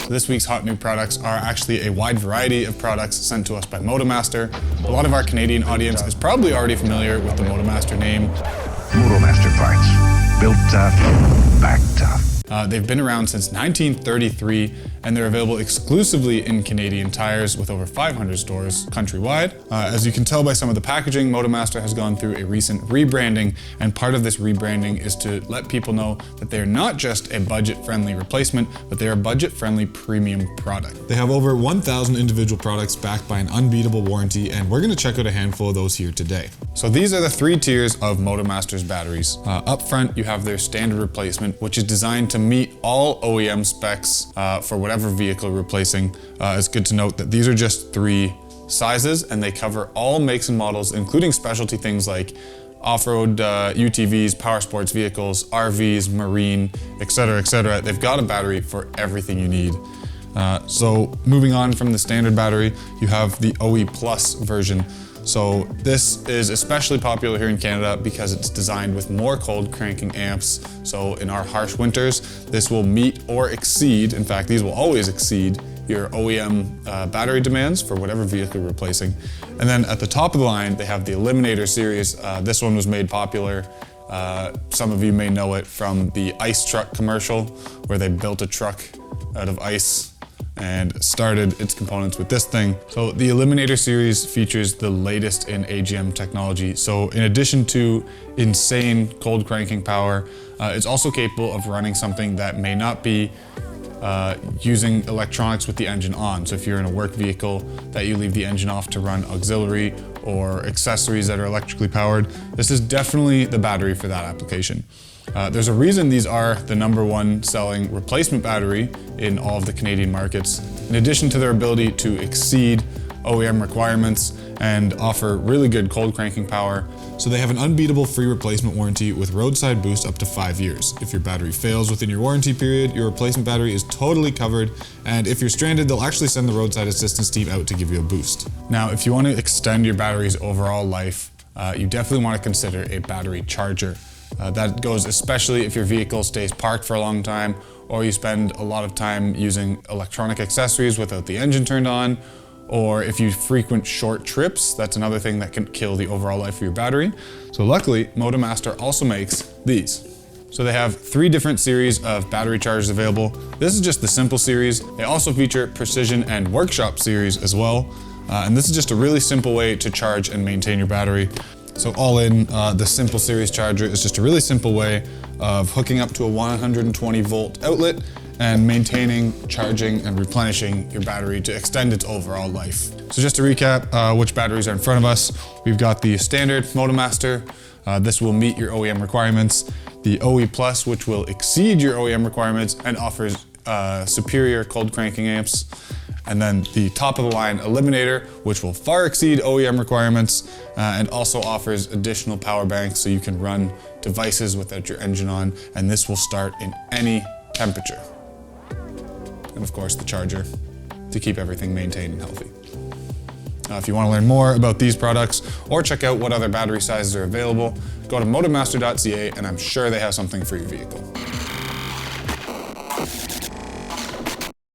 This week's hot new products are actually a wide variety of products sent to us by Motomaster. A lot of our Canadian audience is probably already familiar with the Motomaster name. Motomaster parts. Built tough, back tough. They've been around since 1933, and they're available exclusively in Canadian tires with over 500 stores countrywide. As you can tell by some of the packaging, Motomaster has gone through a recent rebranding, and part of this rebranding is to let people know that they're not just a budget-friendly replacement, but they're a budget-friendly premium product. They have over 1,000 individual products backed by an unbeatable warranty, and we're gonna check out a handful of those here today. So these are the 3 tiers of Motomaster's batteries. Up front, you have their standard replacement, which is designed to meet all OEM specs for whatever vehicle you're replacing. It's good to note that these are just 3 sizes, and they cover all makes and models, including specialty things like off-road UTVs, power sports vehicles, RVs, marine, etc., etc. They've got a battery for everything you need. So moving on from the standard battery, you have the OE Plus version. So this is especially popular here in Canada because it's designed with more cold cranking amps. So in our harsh winters, this will meet or exceed, in fact, these will always exceed your OEM battery demands for whatever vehicle you're replacing. And then at the top of the line, they have the Eliminator series. This one was made popular. Some of you may know it from the ice truck commercial where they built a truck out of ice and started its components with this thing. So the Eliminator series features the latest in AGM technology. So in addition to insane cold cranking power, it's also capable of running something that may not be using electronics with the engine on. So if you're in a work vehicle that you leave the engine off to run auxiliary or accessories that are electrically powered, this is definitely the battery for that application. There's a reason these are the #1 selling replacement battery in all of the Canadian markets. In addition to their ability to exceed OEM requirements and offer really good cold cranking power, so they have an unbeatable free replacement warranty with roadside boost up to 5 years. If your battery fails within your warranty period, your replacement battery is totally covered, and if you're stranded, they'll actually send the roadside assistance team out to give you a boost. Now, if you want to extend your battery's overall life, you definitely want to consider a battery charger. That goes especially if your vehicle stays parked for a long time, or you spend a lot of time using electronic accessories without the engine turned on, or if you frequent short trips. That's another thing that can kill the overall life of your battery. So luckily, Motomaster also makes these. So they have 3 different series of battery chargers available. This is just the simple series. They also feature Precision and Workshop series as well. And this is just a really simple way to charge and maintain your battery. So all in, the simple series charger is just a really simple way of hooking up to a 120 volt outlet and maintaining, charging, and replenishing your battery to extend its overall life. So just to recap which batteries are in front of us, we've got the standard Motomaster. This will meet your OEM requirements. The OE Plus, which will exceed your OEM requirements and offers superior cold cranking amps. And then the top of the line Eliminator, which will far exceed OEM requirements and also offers additional power banks so you can run devices without your engine on, and this will start in any temperature. And of course the charger to keep everything maintained and healthy. If you want to learn more about these products or check out what other battery sizes are available, go to motomaster.ca and I'm sure they have something for your vehicle.